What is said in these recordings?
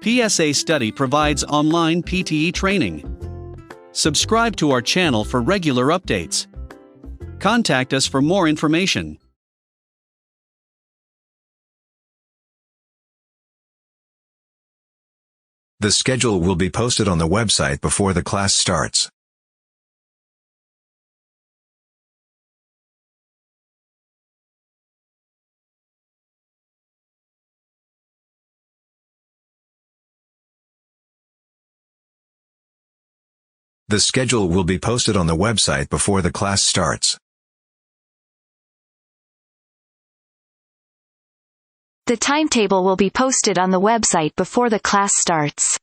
PSA Study provides online PTE training. Subscribe to our channel for regular updates. Contact us for more information. The schedule will be posted on the website before the class starts. The schedule will be posted on the website before the class starts. The timetable will be posted on the website before the class starts.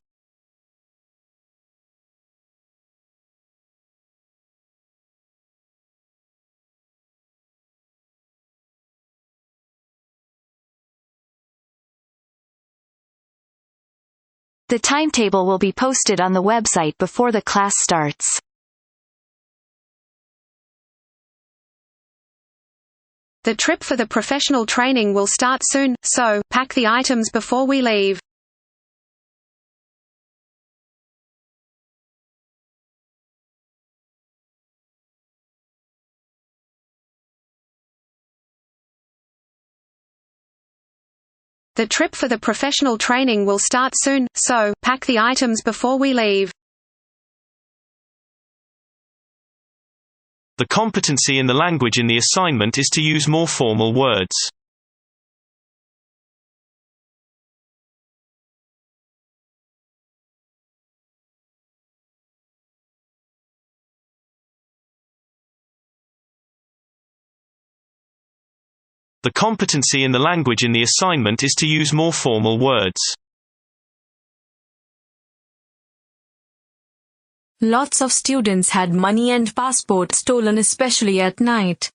The timetable will be posted on the website before the class starts. The trip for the professional training will start soon, so pack the items before we leave. The trip for the professional training will start soon, so pack the items before we leave. The competency in the language in the assignment is to use more formal words. The competency in the language in the assignment is to use more formal words. Lots of students had money and passports stolen, especially at night.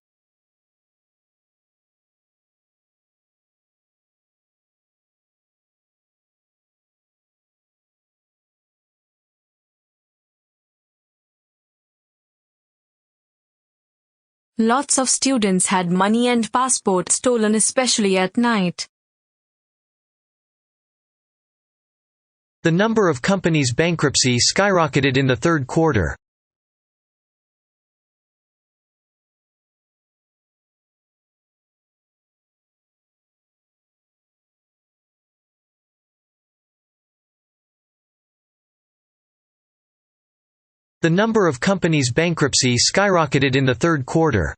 Lots of students had money and passports stolen, especially at night. The number of companies' bankruptcy skyrocketed in the third quarter. The number of companies' bankruptcy skyrocketed in the third quarter.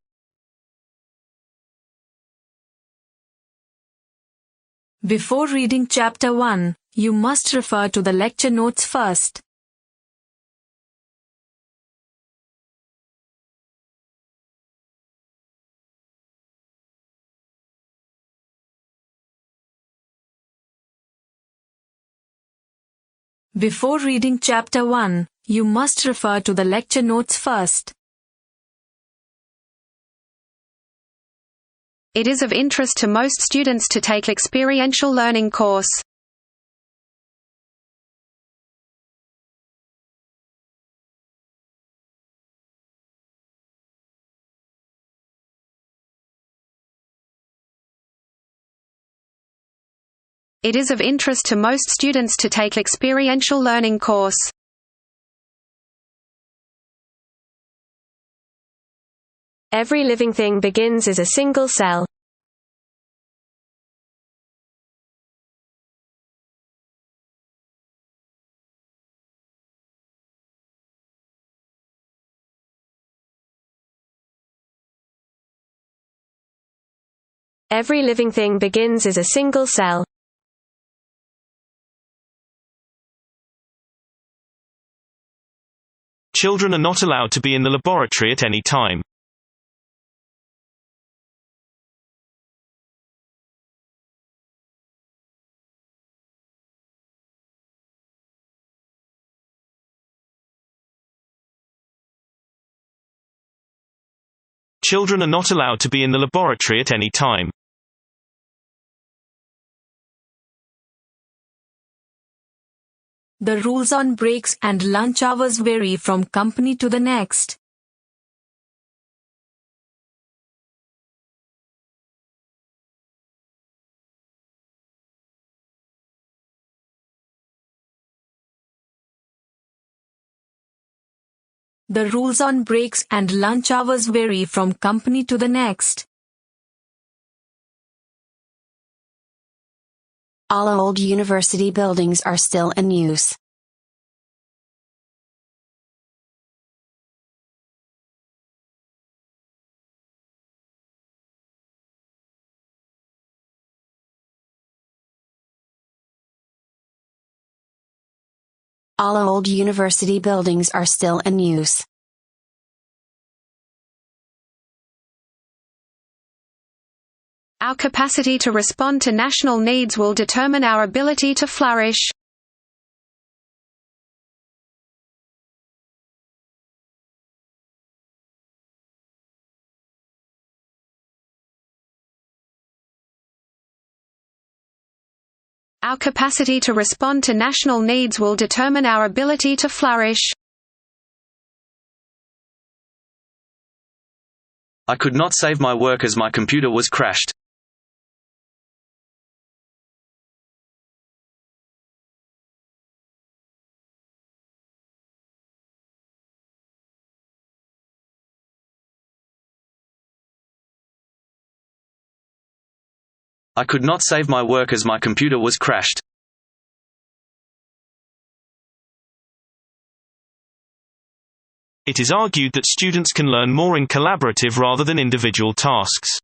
Before reading Chapter 1, you must refer to the lecture notes first. Before reading Chapter 1, you must refer to the lecture notes first. It is of interest to most students to take experiential learning course. It is of interest to most students to take experiential learning course. Every living thing begins as a single cell. Every living thing begins as a single cell. Children are not allowed to be in the laboratory at any time. Children are not allowed to be in the laboratory at any time. The rules on breaks and lunch hours vary from company to the next. The rules on breaks and lunch hours vary from company to the next. All old university buildings are still in use. All old university buildings are still in use. Our capacity to respond to national needs will determine our ability to flourish. Our capacity to respond to national needs will determine our ability to flourish. I could not save my work as my computer was crashed. I could not save my work as my computer was crashed. It is argued that students can learn more in collaborative rather than individual tasks.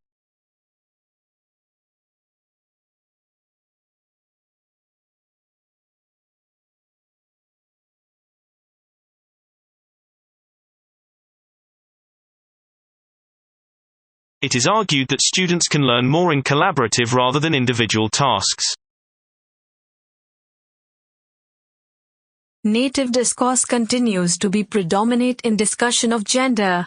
It is argued that students can learn more in collaborative rather than individual tasks. Native discourse continues to be predominant in discussion of gender.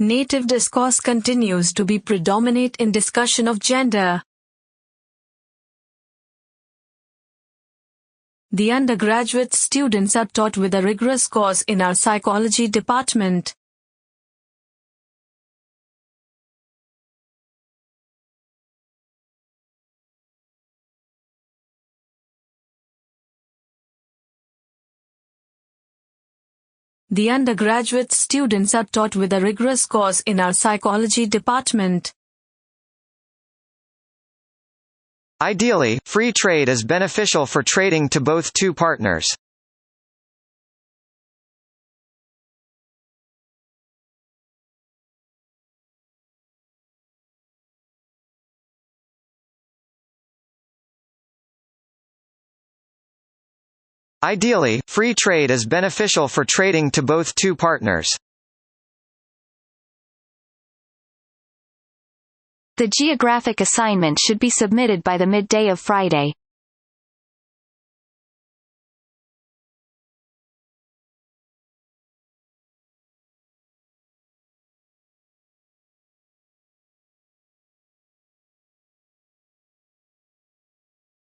Native discourse continues to be predominant in discussion of gender. The undergraduate students are taught with a rigorous course in our psychology department. The undergraduate students are taught with a rigorous course in our psychology department. Ideally, free trade is beneficial for trading to both two partners. Ideally, free trade is beneficial for trading to both two partners. The geographic assignment should be submitted by the midday of Friday.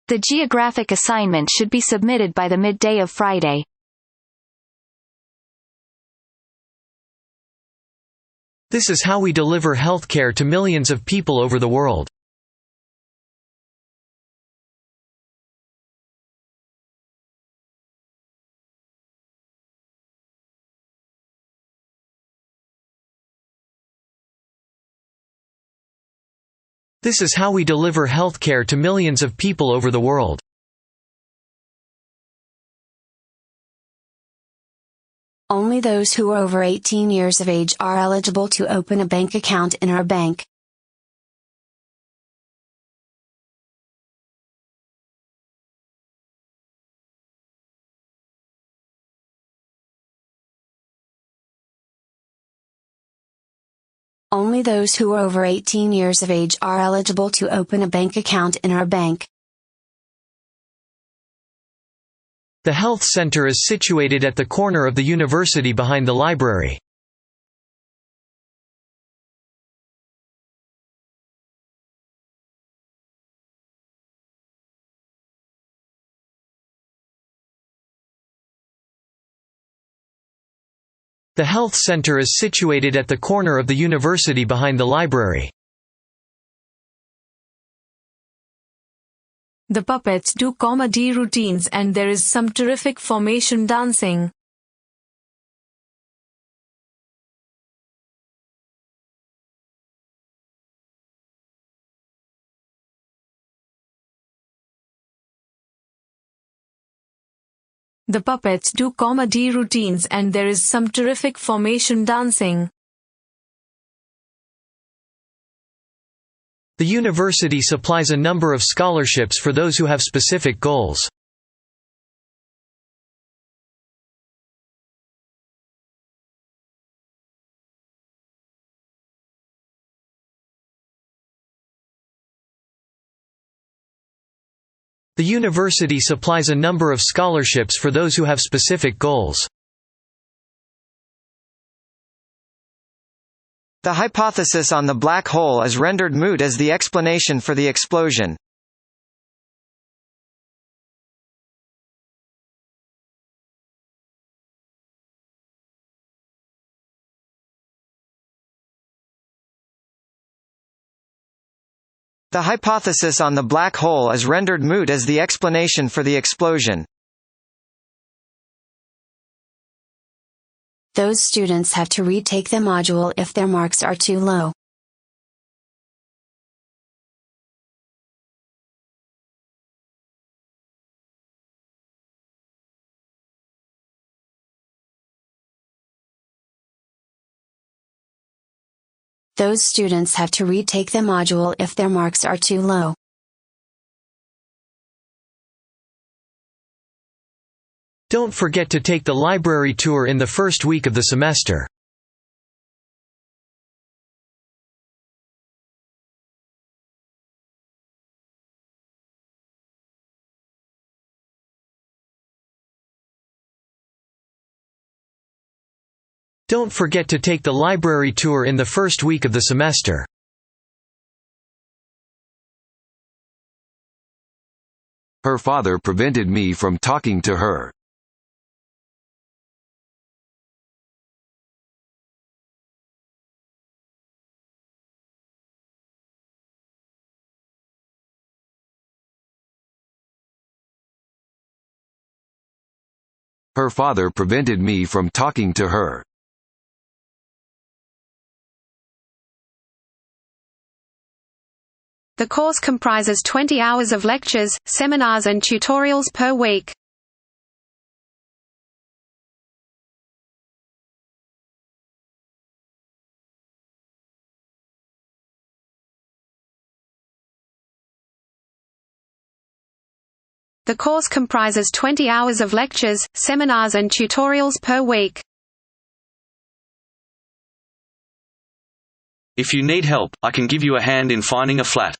The geographic assignment should be submitted by the midday of Friday. This is how we deliver healthcare to millions of people over the world. This is how we deliver healthcare to millions of people over the world. Only those who are over 18 years of age are eligible to open a bank account in our bank. Only those who are over 18 years of age are eligible to open a bank account in our bank. The health center is situated at the corner of the university behind the library. The health center is situated at the corner of the university behind the library. The puppets do comedy routines and there is some terrific formation dancing. The puppets do comedy routines and there is some terrific formation dancing. The university supplies a number of scholarships for those who have specific goals. The university supplies a number of scholarships for those who have specific goals. The hypothesis on the black hole is rendered moot as the explanation for the explosion. The hypothesis on the black hole is rendered moot as the explanation for the explosion. Those students have to retake the module if their marks are too low. Those students have to retake the module if their marks are too low. Don't forget to take the library tour in the first week of the semester. Don't forget to take the library tour in the first week of the semester. Her father prevented me from talking to her. Her father prevented me from talking to her. The course comprises 20 hours of lectures, seminars and tutorials per week. The course comprises 20 hours of lectures, seminars and tutorials per week. If you need help, I can give you a hand in finding a flat.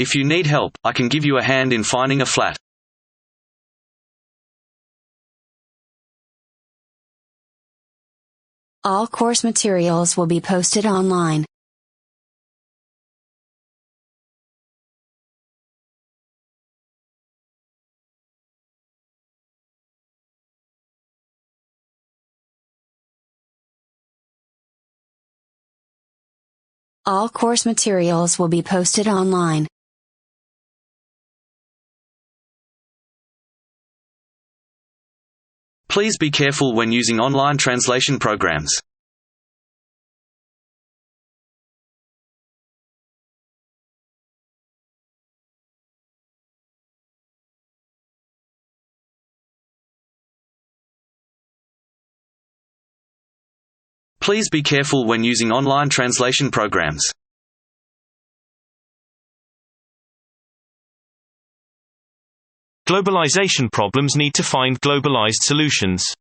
If you need help, I can give you a hand in finding a flat. All course materials will be posted online. All course materials will be posted online. Please be careful when using online translation programs. Please be careful when using online translation programs. Globalization problems need to find globalized solutions.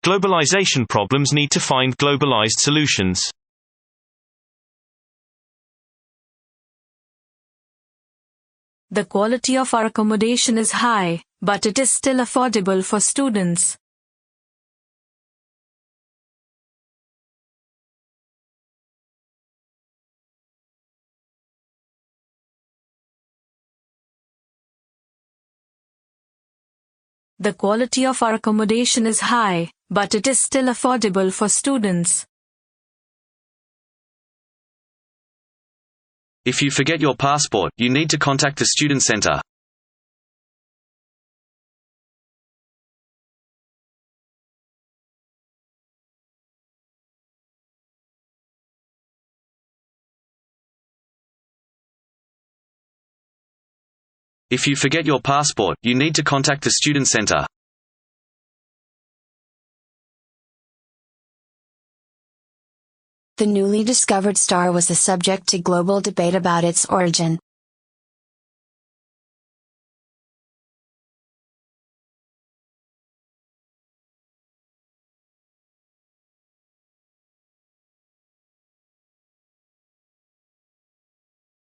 Globalization problems need to find globalized solutions. The quality of our accommodation is high, but it is still affordable for students. The quality of our accommodation is high, but it is still affordable for students. If you forget your passport, you need to contact the student center. If you forget your passport, you need to contact the student center. The newly discovered star was the subject to global debate about its origin.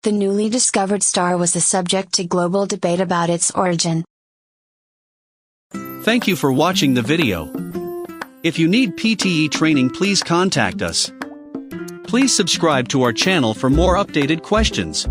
The newly discovered star was the subject to global debate about its origin. Thank you for watching the video. If you need PTE training, please contact us. Please subscribe to our channel for more updated questions.